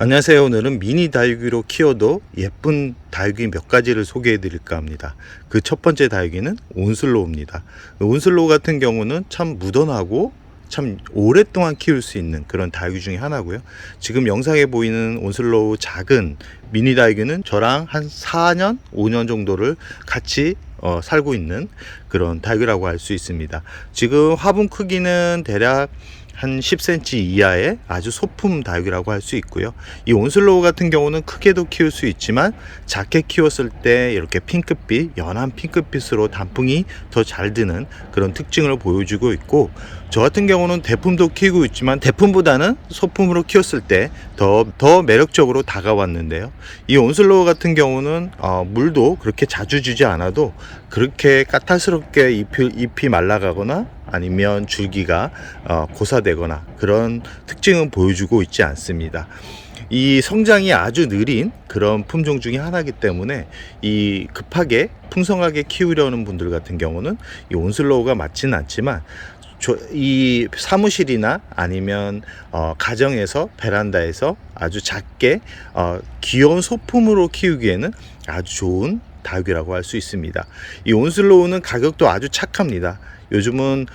안녕하세요. 오늘은 미니 다육이로 키워도 예쁜 다육이 몇 가지를 소개해 드릴까 합니다. 그 첫 번째 다육이는 온슬로우입니다. 온슬로우 같은 경우는 참 무던하고 참 오랫동안 키울 수 있는 그런 다육이 중에 하나고요. 지금 영상에 보이는 온슬로우 작은 미니 다육이는 저랑 한 4년, 5년 정도를 같이 살고 있는 그런 다육이라고 할 수 있습니다. 지금 화분 크기는 대략 한 10cm 이하의 아주 소품 다육이라고 할 수 있고요. 이 온슬로우 같은 경우는 크게도 키울 수 있지만 작게 키웠을 때 이렇게 핑크빛, 연한 핑크빛으로 단풍이 더 잘 드는 그런 특징을 보여주고 있고, 저 같은 경우는 대품도 키우고 있지만 대품보다는 소품으로 키웠을 때 더 매력적으로 다가왔는데요. 이 온슬로우 같은 경우는 물도 그렇게 자주 주지 않아도 그렇게 까탈스럽게 잎이 말라가거나 아니면 줄기가 고사되거나 그런 특징은 보여주고 있지 않습니다. 이 성장이 아주 느린 그런 품종 중에 하나이기 때문에 이 급하게 풍성하게 키우려는 분들 같은 경우는 이 온슬로우가 맞지는 않지만, 이 사무실이나 아니면 가정에서 베란다에서 아주 작게 귀여운 소품으로 키우기에는 아주 좋은 다육이라고 할 수 있습니다. 이 온슬로우는 가격도 아주 착합니다. 요즘은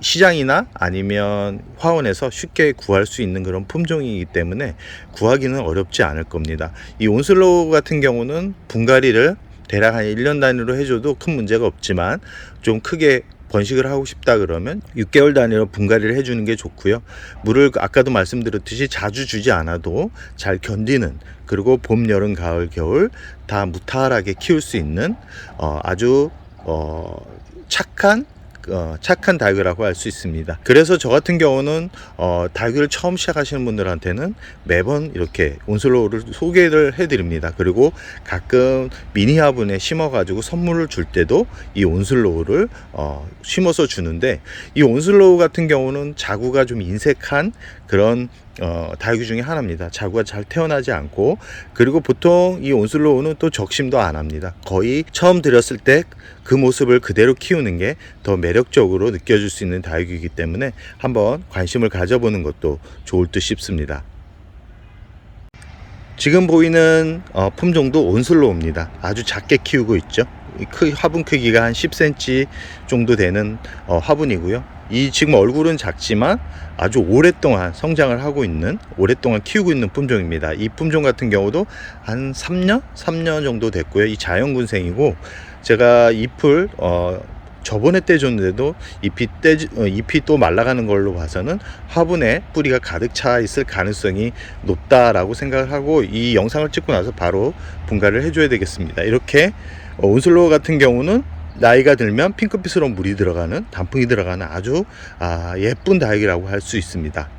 시장이나 아니면 화원에서 쉽게 구할 수 있는 그런 품종이기 때문에 구하기는 어렵지 않을 겁니다. 이 온슬로우 같은 경우는 분갈이를 대략 한 1년 단위로 해줘도 큰 문제가 없지만, 좀 크게 번식을 하고 싶다 그러면 6개월 단위로 분갈이를 해주는 게 좋고요. 물을 아까도 말씀드렸듯이 자주 주지 않아도 잘 견디는, 그리고 봄, 여름, 가을, 겨울 다 무탈하게 키울 수 있는 아주 착한 다육이라고 할 수 있습니다. 그래서 저 같은 경우는 다육이를 처음 시작하시는 분들한테는 매번 이렇게 온슬로우를 소개를 해드립니다. 그리고 가끔 미니 화분에 심어 가지고 선물을 줄 때도 이 온슬로우를 심어서 주는데, 이 온슬로우 같은 경우는 자구가 좀 인색한 그런 다육이 중에 하나입니다. 자구가 잘 태어나지 않고, 그리고 보통 이 온슬로우는 또 적심도 안 합니다. 거의 처음 들였을 때 그 모습을 그대로 키우는 게 더 매력적으로 느껴질 수 있는 다육이기 때문에 한번 관심을 가져보는 것도 좋을 듯 싶습니다. 지금 보이는 품종도 온슬로우입니다. 아주 작게 키우고 있죠. 화분 크기가 한 10cm 정도 되는 화분이고요. 이 지금 얼굴은 작지만 아주 오랫동안 성장을 하고 있는, 오랫동안 키우고 있는 품종입니다. 이 품종 같은 경우도 한 3년 정도 됐고요. 이 자연군생이고, 제가 잎을 저번에 떼줬는데도 잎이 또 말라가는 걸로 봐서는 화분에 뿌리가 가득 차 있을 가능성이 높다라고 생각을 하고, 이 영상을 찍고 나서 바로 분갈이를 해줘야 되겠습니다. 이렇게 온슬로우 같은 경우는 나이가 들면 핑크빛으로 물이 들어가는, 단풍이 들어가는 아주 예쁜 다육이라고 할 수 있습니다.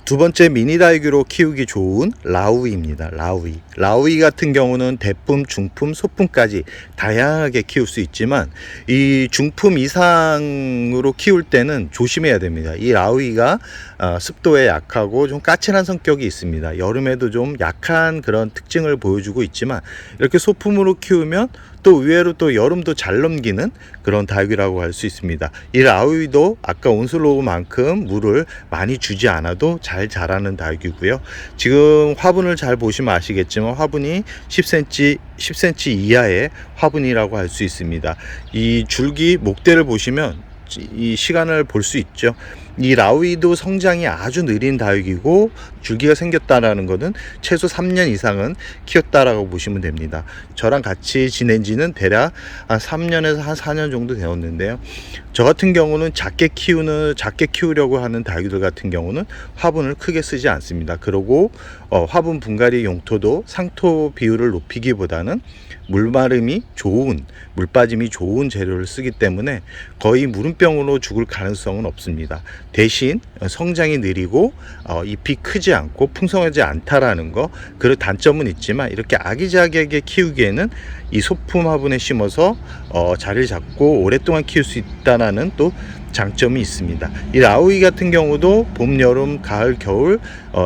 두 번째 미니 다육이로 키우기 좋은 라우이입니다. 라우이 같은 경우는 대품, 중품, 소품까지 다양하게 키울 수 있지만, 이 중품 이상으로 키울 때는 조심해야 됩니다. 이 라우이가 습도에 약하고 좀 까칠한 성격이 있습니다. 여름에도 좀 약한 그런 특징을 보여주고 있지만, 이렇게 소품으로 키우면 또 의외로 또 여름도 잘 넘기는 그런 다육이라고 할 수 있습니다. 이 라우이도 아까 온슬로우만큼 물을 많이 주지 않아도 잘 자라는 다육이고요. 지금 화분을 잘 보시면 아시겠지만 화분이 10cm 이하의 화분이라고 할 수 있습니다. 이 줄기 목대를 보시면 이 시간을 볼 수 있죠. 이 라우이도 성장이 아주 느린 다육이고, 줄기가 생겼다라는 것은 최소 3년 이상은 키웠다라고 보시면 됩니다. 저랑 같이 지낸 지는 대략 한 3년에서 한 4년 정도 되었는데요. 저 같은 경우는 작게 키우려고 하는 다육이들 같은 경우는 화분을 크게 쓰지 않습니다. 그리고 화분 분갈이 용토도 상토 비율을 높이기보다는 물빠짐이 좋은 재료를 쓰기 때문에 거의 물음병으로 죽을 가능성은 없습니다. 대신 성장이 느리고 잎이 크지 않고 풍성하지 않다라는 거, 그런 단점은 있지만, 이렇게 아기자기하게 키우기에는 이 소품 화분에 심어서 자리를 잡고 오랫동안 키울 수 있다는 또 장점이 있습니다. 이 라우이 같은 경우도 봄, 여름, 가을, 겨울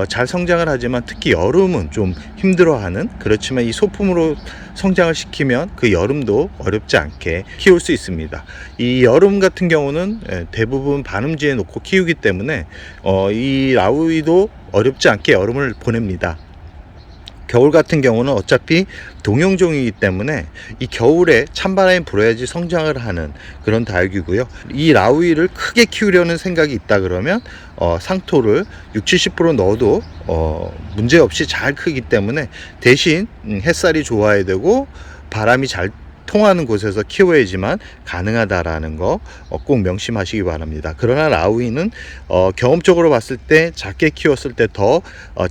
잘 성장을 하지만 특히 여름은 좀 힘들어하는, 그렇지만 이 소품으로 성장을 시키면 그 여름도 어렵지 않게 키울 수 있습니다. 이 여름 같은 경우는 대부분 반음지에 놓고 키우기 때문에 이 라우이도 어렵지 않게 여름을 보냅니다. 겨울 같은 경우는 어차피 동용종이기 때문에 이 겨울에 찬바람이 불어야지 성장을 하는 그런 다육이고요. 이 라우이를 크게 키우려는 생각이 있다 그러면 상토를 60-70% 넣어도 문제없이 잘 크기 때문에 대신 햇살이 좋아야 되고 바람이 잘 통하는 곳에서 키워야지만 가능하다라는 거 꼭 명심하시기 바랍니다. 그러나 라우이는 경험적으로 봤을 때 작게 키웠을 때 더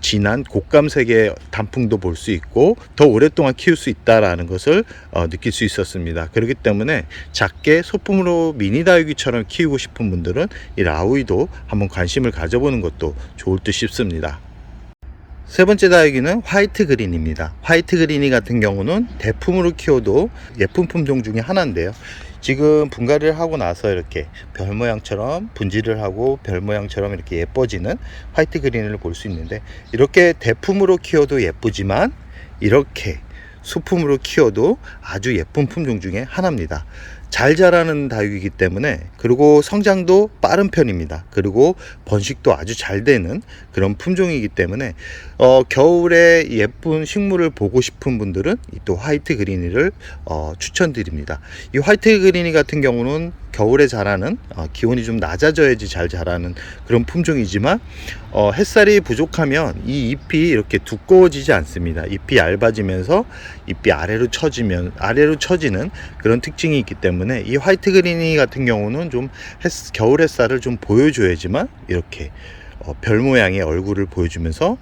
진한 곶감색의 단풍도 볼 수 있고 더 오랫동안 키울 수 있다라는 것을 느낄 수 있었습니다. 그렇기 때문에 작게 소품으로 미니 다육이처럼 키우고 싶은 분들은 이 라우이도 한번 관심을 가져보는 것도 좋을 듯 싶습니다. 세 번째 다육이는 화이트 그린입니다. 화이트 그린이 같은 경우는 대품으로 키워도 예쁜 품종 중에 하나인데요. 지금 분갈이를 하고 나서 이렇게 별 모양처럼 분질을 하고 별 모양처럼 이렇게 예뻐지는 화이트 그린을 볼 수 있는데, 이렇게 대품으로 키워도 예쁘지만 이렇게 소품으로 키워도 아주 예쁜 품종 중에 하나입니다. 잘 자라는 다육이기 때문에, 그리고 성장도 빠른 편입니다. 그리고 번식도 아주 잘 되는 그런 품종이기 때문에 겨울에 예쁜 식물을 보고 싶은 분들은 또 화이트 그린이를 추천드립니다. 이 화이트 그린이 같은 경우는 겨울에 자라는 기온이 좀 낮아져야지 잘 자라는 그런 품종이지만 햇살이 부족하면 이 잎이 이렇게 두꺼워지지 않습니다. 잎이 얇아지면서 잎이 아래로 처지는 그런 특징이 있기 때문에 이 화이트 그린이 같은 경우는 좀 겨울 햇살을 좀 보여줘야지만 이렇게 별 모양의 얼굴을 보여주면서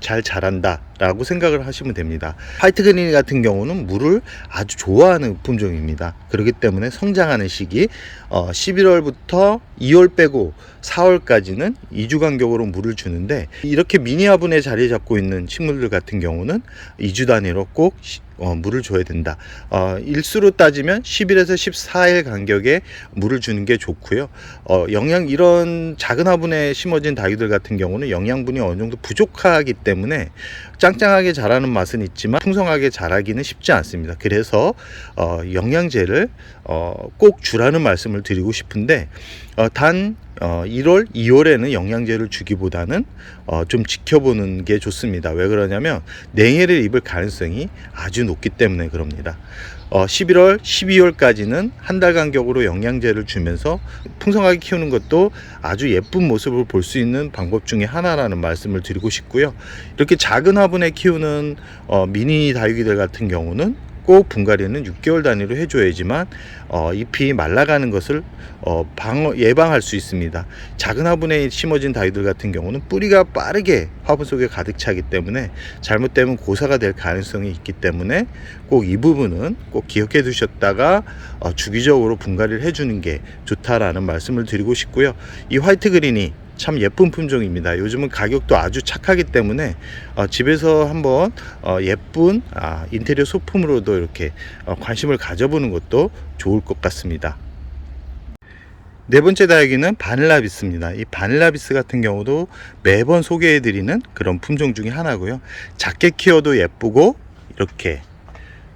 잘 자란다 라고 생각을 하시면 됩니다. 화이트 그린 같은 경우는 물을 아주 좋아하는 품종입니다. 그렇기 때문에 성장하는 시기 11월부터 2월 빼고 4월까지는 2주 간격으로 물을 주는데, 이렇게 미니 화분에 자리 잡고 있는 식물들 같은 경우는 2주 단위로 꼭 물을 줘야 된다. 일수로 따지면 10일에서 14일 간격에 물을 주는 게 좋고요. 이런 작은 화분에 심어진 다육이들 같은 경우는 영양분이 어느 정도 부족하기 때문에 짱짱하게 자라는 맛은 있지만 풍성하게 자라기는 쉽지 않습니다. 그래서 영양제를 꼭 주라는 말씀을 드리고 싶은데, 단 1월, 2월에는 영양제를 주기보다는 좀 지켜보는 게 좋습니다. 왜 그러냐면 냉해를 입을 가능성이 아주 높기 때문에 그럽니다. 11월, 12월까지는 한 달 간격으로 영양제를 주면서 풍성하게 키우는 것도 아주 예쁜 모습을 볼 수 있는 방법 중에 하나라는 말씀을 드리고 싶고요. 이렇게 작은 화분에 키우는 미니 다육이들 같은 경우는 꼭 분갈이는 6개월 단위로 해줘야지만 잎이 말라가는 것을 예방할 수 있습니다. 작은 화분에 심어진 다육이들 같은 경우는 뿌리가 빠르게 화분 속에 가득 차기 때문에 잘못되면 고사가 될 가능성이 있기 때문에 꼭 이 부분은 꼭 기억해 두셨다가 주기적으로 분갈이를 해주는 게 좋다라는 말씀을 드리고 싶고요. 이 화이트 그린이 참 예쁜 품종입니다. 요즘은 가격도 아주 착하기 때문에 집에서 한번 예쁜 인테리어 소품으로도 이렇게 관심을 가져보는 것도 좋을 것 같습니다. 네 번째 다육이는 바닐라비스입니다. 이 바닐라비스 같은 경우도 매번 소개해드리는 그런 품종 중에 하나고요. 작게 키워도 예쁘고 이렇게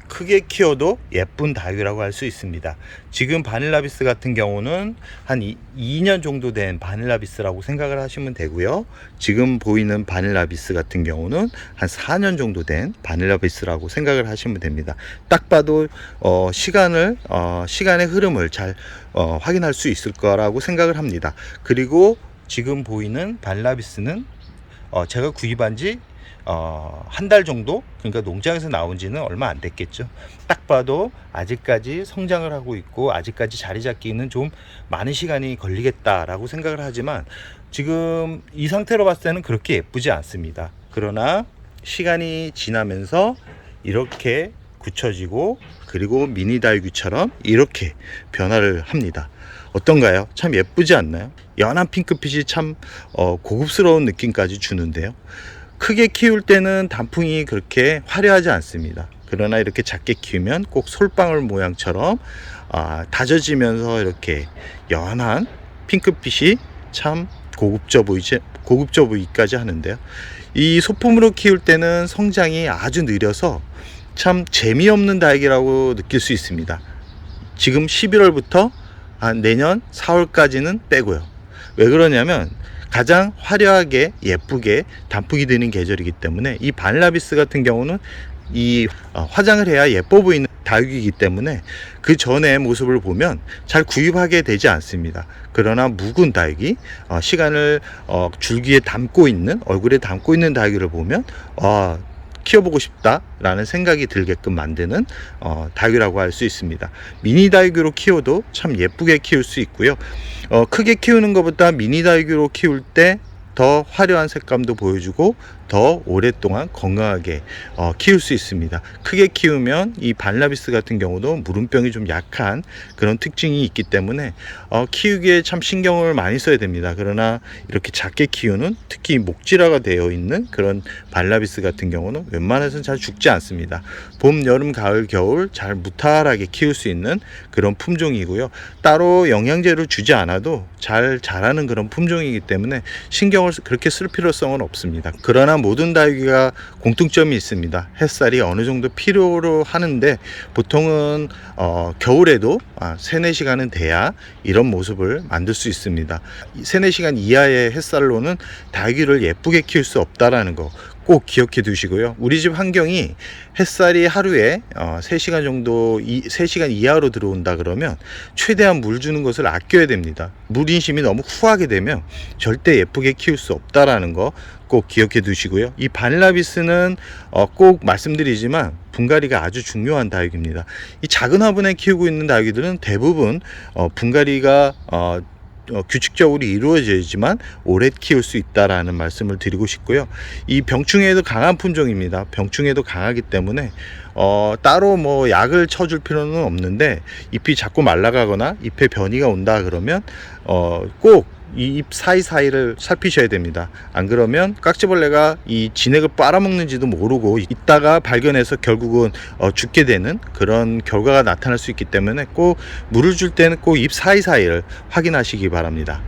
크게 키워도 예쁜 다육이라고 할 수 있습니다. 지금 바닐라비스 같은 경우는 한 2년 정도 된 바닐라비스라고 생각을 하시면 되고요. 지금 보이는 바닐라비스 같은 경우는 한 4년 정도 된 바닐라비스라고 생각을 하시면 됩니다. 딱 봐도 시간의 흐름을 잘 확인할 수 있을 거라고 생각을 합니다. 그리고 지금 보이는 바닐라비스는 제가 구입한 지 한 달 정도, 그러니까 농장에서 나온 지는 얼마 안 됐겠죠. 딱 봐도 아직까지 성장을 하고 있고 아직까지 자리 잡기는 좀 많은 시간이 걸리겠다라고 생각을 하지만 지금 이 상태로 봤을 때는 그렇게 예쁘지 않습니다. 그러나 시간이 지나면서 이렇게 굳혀지고 그리고 미니 다육이처럼 이렇게 변화를 합니다. 어떤가요? 참 예쁘지 않나요? 연한 핑크빛이 참 고급스러운 느낌까지 주는데요. 크게 키울 때는 단풍이 그렇게 화려하지 않습니다. 그러나 이렇게 작게 키우면 꼭 솔방울 모양처럼 다져지면서 이렇게 연한 핑크빛이 참 고급져 보이기까지 하는데요. 이 소품으로 키울 때는 성장이 아주 느려서 참 재미없는 다육이라고 느낄 수 있습니다. 지금 11월부터 내년 4월까지는 빼고요. 왜 그러냐면 가장 화려하게 예쁘게 단풍이 드는 계절이기 때문에 이 발라비스 같은 경우는 이 화장을 해야 예뻐 보이는 다육이기 때문에 그 전의 모습을 보면 잘 구입하게 되지 않습니다. 그러나 묵은 다육이, 시간을 줄기에 담고 있는, 얼굴에 담고 있는 다육이를 보면 키워보고 싶다라는 생각이 들게끔 만드는 다육이라고 할 수 있습니다. 미니 다육이로 키워도 참 예쁘게 키울 수 있고요. 크게 키우는 것보다 미니 다육이로 키울 때 더 화려한 색감도 보여주고 더 오랫동안 건강하게 키울 수 있습니다. 크게 키우면 이 발라비스 같은 경우도 무름병이 좀 약한 그런 특징이 있기 때문에 키우기에 참 신경을 많이 써야 됩니다. 그러나 이렇게 작게 키우는, 특히 목질화가 되어 있는 그런 발라비스 같은 경우는 웬만해서는 잘 죽지 않습니다. 봄, 여름, 가을, 겨울 잘 무탈하게 키울 수 있는 그런 품종이고요. 따로 영양제를 주지 않아도 잘 자라는 그런 품종이기 때문에 신경을 그렇게 쓸 필요성은 없습니다. 그러나 모든 다육이가 공통점이 있습니다. 햇살이 어느 정도 필요로 하는데 보통은 겨울에도 3-4시간은 돼야 이런 모습을 만들 수 있습니다. 3-4시간 이하의 햇살로는 다육이를 예쁘게 키울 수 없다라는 거 꼭 기억해 두시고요. 우리 집 환경이 햇살이 하루에 3시간 정도, 3시간 이하로 들어온다 그러면 최대한 물 주는 것을 아껴야 됩니다. 물 인심이 너무 후하게 되면 절대 예쁘게 키울 수 없다라는 거 꼭 기억해 두시고요. 이 발라비스는 꼭 말씀드리지만 분갈이가 아주 중요한 다육입니다. 이 작은 화분에 키우고 있는 다육이들은 대부분 분갈이가 규칙적으로 이루어져야지만 오래 키울 수 있다라는 말씀을 드리고 싶고요. 이 병충해에도 강한 품종입니다. 병충해도 강하기 때문에 따로 뭐 약을 쳐줄 필요는 없는데 잎이 자꾸 말라가거나 잎에 변이가 온다 그러면 꼭 이 잎 사이사이를 살피셔야 됩니다. 안 그러면 깍지벌레가 이 진액을 빨아먹는지도 모르고 있다가 발견해서 결국은 죽게 되는 그런 결과가 나타날 수 있기 때문에 꼭 물을 줄 때는 꼭 잎 사이사이를 확인하시기 바랍니다.